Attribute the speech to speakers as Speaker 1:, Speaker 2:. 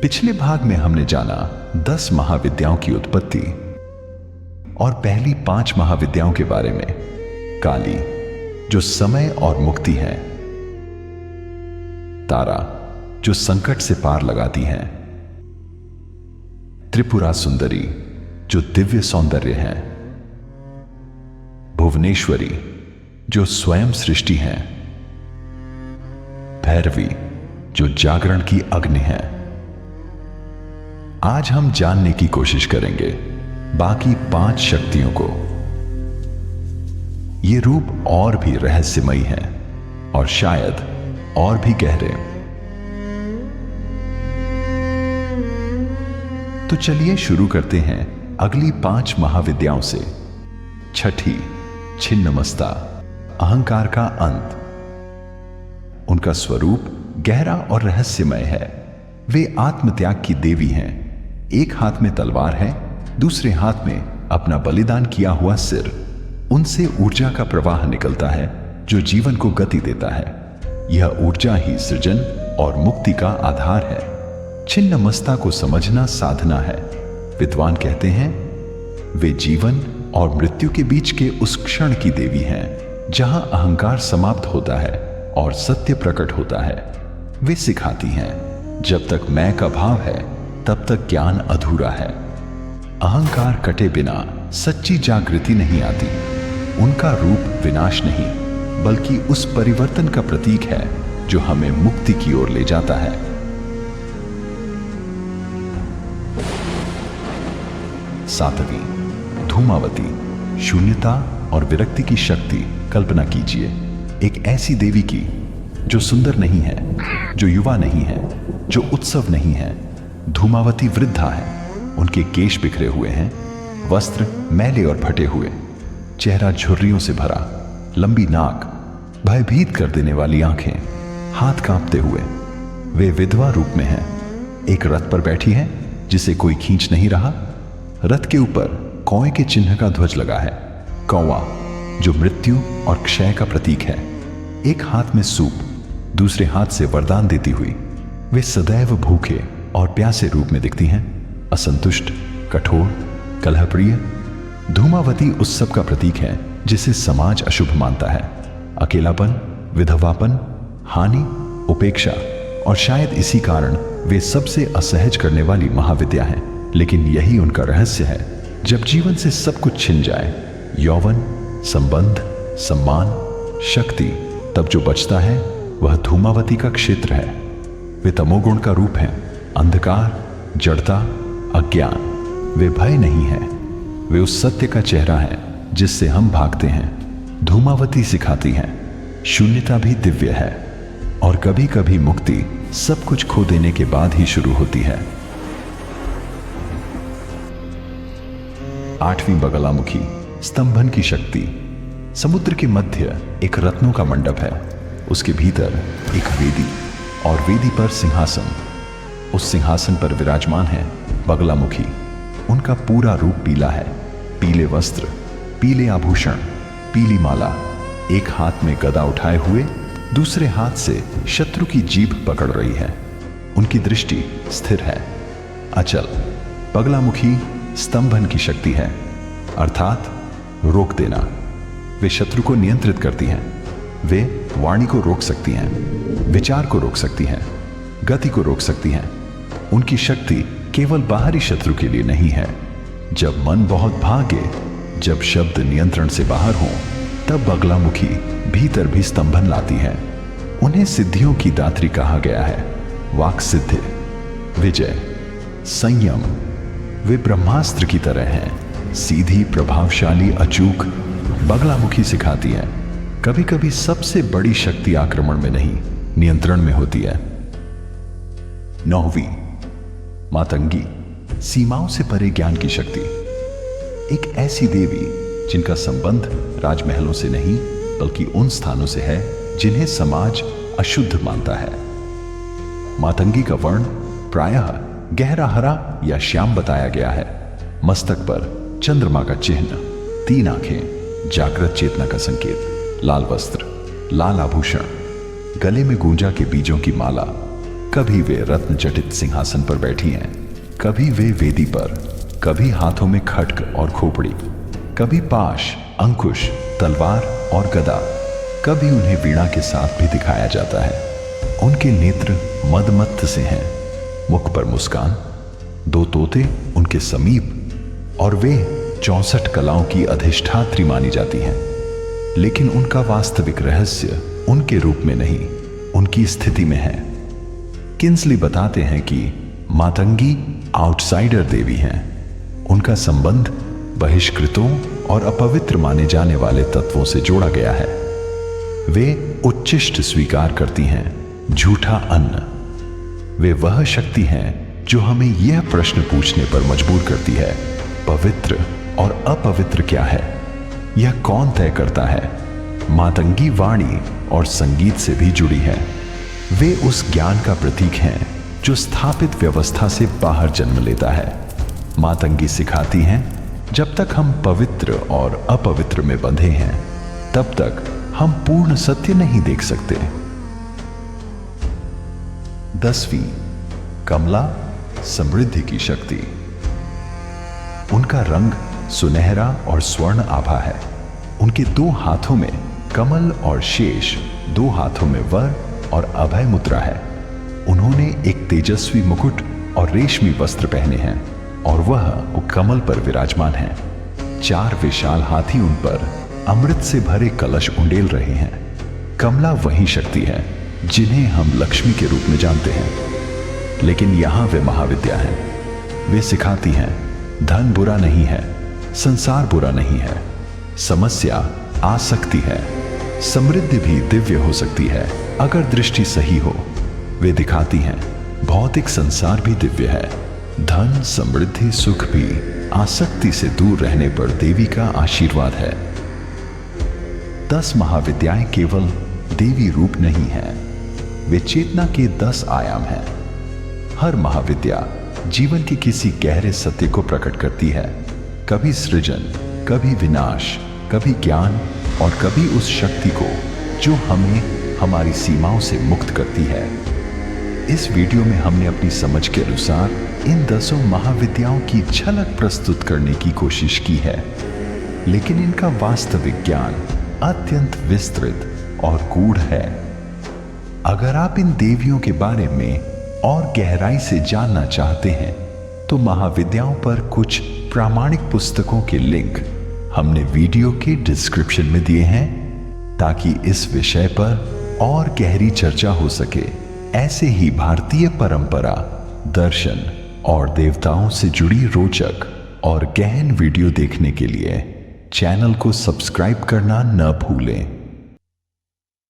Speaker 1: पिछले भाग में हमने जाना 10 महाविद्याओं की उत्पत्ति और पहली 5 महाविद्याओं के बारे में। काली, जो समय और मुक्ति है। तारा, जो संकट से पार लगाती है। त्रिपुरा सुंदरी, जो दिव्य सौंदर्य है। भुवनेश्वरी, जो स्वयं सृष्टि है। भैरवी, जो जागरण की अग्नि है। आज हम जानने की कोशिश करेंगे बाकी 5 शक्तियों को। ये रूप और भी रहस्यमयी हैं और शायद और भी गहरे। तो चलिए शुरू करते हैं अगली 5 महाविद्याओं से। छठी, छिन्नमस्ता, अहंकार का अंत। उनका स्वरूप गहरा और रहस्यमय है। वे आत्मत्याग की देवी हैं। एक हाथ में तलवार है, दूसरे हाथ में अपना बलिदान किया हुआ सिर। उनसे ऊर्जा का प्रवाह निकलता है जो जीवन को गति देता है। यह ऊर्जा ही सृजन और मुक्ति का आधार है। छिन्नमस्ता को समझना साधना है। विद्वान कहते हैं वे जीवन और मृत्यु के बीच के उस क्षण की देवी हैं जहां अहंकार समाप्त होता है और सत्य प्रकट होता है। वे सिखाती हैं जब तक मैं का भाव है तब तक ज्ञान अधूरा है। अहंकार कटे बिना सच्ची जागृति नहीं आती। उनका रूप विनाश नहीं बल्कि उस परिवर्तन का प्रतीक है जो हमें मुक्ति की ओर ले जाता है। सातवीं, धूमावती, शून्यता और विरक्ति की शक्ति। कल्पना कीजिए एक ऐसी देवी की जो सुंदर नहीं है, जो युवा नहीं है, जो उत्सव नहीं है। धूमावती वृद्धा है। उनके केश बिखरे हुए हैं, वस्त्र मैले और फटे हुए, चेहरा झुर्रियों से भरा, लंबी नाक, भयभीत कर देने वाली आंखें, हाथ कांपते हुए। वे विधवा रूप में हैं। एक रथ पर बैठी है जिसे कोई खींच नहीं रहा। रथ के ऊपर कौए के चिन्ह का ध्वज लगा है। कौवा, जो मृत्यु और क्षय का प्रतीक है। एक हाथ में सूप, दूसरे हाथ से वरदान देती हुई। वे सदैव भूखे और प्यासे रूप में दिखती हैं, असंतुष्ट, कठोर, कलहप्रिय। धूमावती उस सब का प्रतीक है जिसे समाज अशुभ मानता है। अकेलापन, विधवापन, हानि, उपेक्षा, और शायद इसी कारण वे सबसे असहज करने वाली महाविद्या हैं। लेकिन यही उनका रहस्य है। जब जीवन से सब कुछ छिन जाए, यौवन, संबंध, सम्मान, शक्ति, तब जो बचता है वह धूमावती का क्षेत्र है। वे तमोगुण का रूप हैं। अंधकार, जड़ता, अज्ञान। वे भय नहीं है, वे उस सत्य का चेहरा है जिससे हम भागते हैं। धूमावती सिखाती हैं शून्यता भी दिव्य है और कभी कभी मुक्ति सब कुछ खो देने के बाद ही शुरू होती है। 8वीं, बगलामुखी, स्तंभन की शक्ति। समुद्र के मध्य एक रत्नों का मंडप है। उसके भीतर एक वेदी और वेदी पर सिंहासन। उस सिंहासन पर विराजमान है बगलामुखी। उनका पूरा रूप पीला है। पीले वस्त्र, पीले आभूषण, पीली माला। एक हाथ में गदा उठाए हुए, दूसरे हाथ से शत्रु की जीभ पकड़ रही है। उनकी दृष्टि स्थिर है, अचल। बगलामुखी स्तंभन की शक्ति है, अर्थात रोक देना। वे शत्रु को नियंत्रित करती हैं। वे वाणी को रोक सकती हैं, विचार को रोक सकती हैं, गति को रोक सकती हैं। उनकी शक्ति केवल बाहरी शत्रु के लिए नहीं है। जब मन बहुत भागे, जब शब्द नियंत्रण से बाहर हों, तब बगलामुखी भीतर भी स्तंभन लाती है। उन्हें सिद्धियों की दात्री कहा गया है। वाक सिद्धि, विजय, संयम। वे ब्रह्मास्त्र की तरह हैं, सीधी, प्रभावशाली, अचूक। बगलामुखी सिखाती है कभी कभी सबसे बड़ी शक्ति आक्रमण में नहीं, नियंत्रण में होती है। 9वीं, मातंगी, सीमाओं से परे ज्ञान की शक्ति। एक ऐसी देवी जिनका संबंध राजमहलों से नहीं बल्कि उन स्थानों से है जिन्हें समाज अशुद्ध मानता है। मातंगी का वर्ण प्रायः गहरा हरा या श्याम बताया गया है। मस्तक पर चंद्रमा का चिन्ह, 3 आंखें, जागृत चेतना का संकेत, लाल वस्त्र, लाल आभूषण, गले में गूंजा के बीजों की माला, कभी वे रत्न जटित सिंहासन पर बैठी हैं, कभी वे वेदी पर, कभी हाथों में खड्ग और खोपड़ी, कभी पाश, अंकुश, तलवार और गदा, कभी उन्हें वीणा के साथ भी दिखाया जाता है। उनके नेत्र मदमत्त से हैं, मुख पर मुस्कान, 2 तोते उनके समीप और वे 64 कलाओं की अधिष्ठात्री मानी जाती हैं। लेकिन उनका वास्तविक रहस्य उनके रूप में नहीं, उनकी स्थिति में है। किंसली बताते हैं कि मातंगी आउटसाइडर देवी हैं। उनका संबंध बहिष्कृतों और अपवित्र माने जाने वाले तत्वों से जोड़ा गया है। वे उच्चिष्ट स्वीकार करती हैं, झूठा अन्न। वे वह शक्ति हैं जो हमें यह प्रश्न पूछने पर मजबूर करती है, पवित्र और अपवित्र क्या है? यह कौन तय करता है? मातंगी वाणी और संगीत से भी जुड़ी है। वे उस ज्ञान का प्रतीक हैं जो स्थापित व्यवस्था से बाहर जन्म लेता है। मातंगी सिखाती हैं, जब तक हम पवित्र और अपवित्र में बंधे हैं, तब तक हम पूर्ण सत्य नहीं देख सकते। 10वीं, कमला, समृद्धि की शक्ति। उनका रंग सुनहरा और स्वर्ण आभा है। उनके 2 हाथों में कमल और शेष, 2 हाथों में वर और अभय मुद्रा है। उन्होंने एक तेजस्वी मुकुट और रेशमी वस्त्र पहने हैं और वह कमल पर विराजमान है। 4 विशाल हाथी उन पर अमृत से भरे कलश उंडेल रहे हैं। कमला वही शक्ति है जिन्हें हम लक्ष्मी के रूप में जानते हैं, लेकिन यहां वे महाविद्या हैं। वे सिखाती हैं, धन बुरा नहीं है, संसार बुरा नहीं है, समस्या आसक्ति है, समृद्धि भी दिव्य हो सकती है अगर दृष्टि सही हो। वे दिखाती हैं, भौतिक संसार भी दिव्य है। धन, समृद्धि, सुख भी आसक्ति से दूर रहने पर देवी का आशीर्वाद है। 10 महाविद्याएं केवल देवी रूप नहीं है, वे चेतना के 10 आयाम हैं। हर महाविद्या जीवन के किसी गहरे सत्य को प्रकट करती है, कभी सृजन, कभी विनाश, कभी ज्ञान और कभी उस शक्ति को जो हमें हमारी सीमाओं से मुक्त करती है। इस वीडियो में हमने अपनी समझ के अनुसार इन 10 महाविद्याओं की झलक प्रस्तुत करने की कोशिश की है, लेकिन इनका वास्तविक ज्ञान अत्यंत विस्तृत और गूढ़ है। अगर आप इन देवियों के बारे में और गहराई से जानना चाहते हैं तो महाविद्याओं पर कुछ प्रामाणिक पुस्तकों के लिंक हमने वीडियो के डिस्क्रिप्शन में दिए हैं, ताकि इस विषय पर और गहरी चर्चा हो सके। ऐसे ही भारतीय परंपरा, दर्शन और देवताओं से जुड़ी रोचक और गहन वीडियो देखने के लिए चैनल को सब्सक्राइब करना न भूलें।